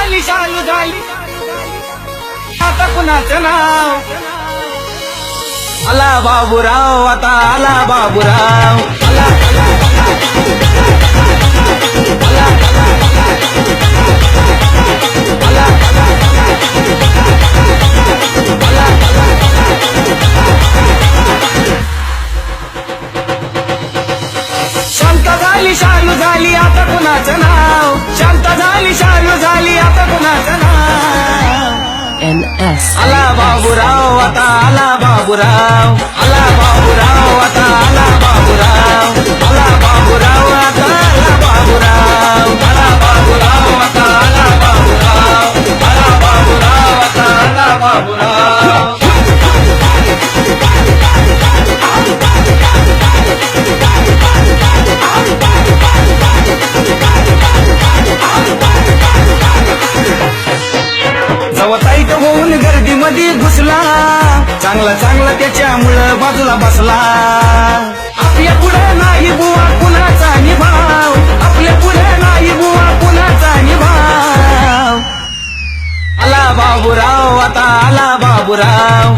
झाली चालू झाली आता कुणाचं नाव आला बाबूराव आता आला बाबूराव आला शांत झाली चालू झाली आता कुणाचं नाव शांत झाली चालू झाली आता कुणाचं नाव आला बाबूराव आता आला बाबूराव आला बाबूराव आता आला बाबूराव आला बाबूराव आता आला बाबूराव आला बाबूराव आता आला बाबूराव आला बाबूराव आता आला बाबूराव जवताईत होऊन गर्दीमध्ये घुसला चांगला चांगला त्याच्यामुळं बाजूला बसला आपल्या पुढे नाही बुवा कुणाचा निभाव आपल्या पुढे नाही बुवा कुणाचा निभाव आला बाबूराव आता आला बाबूराव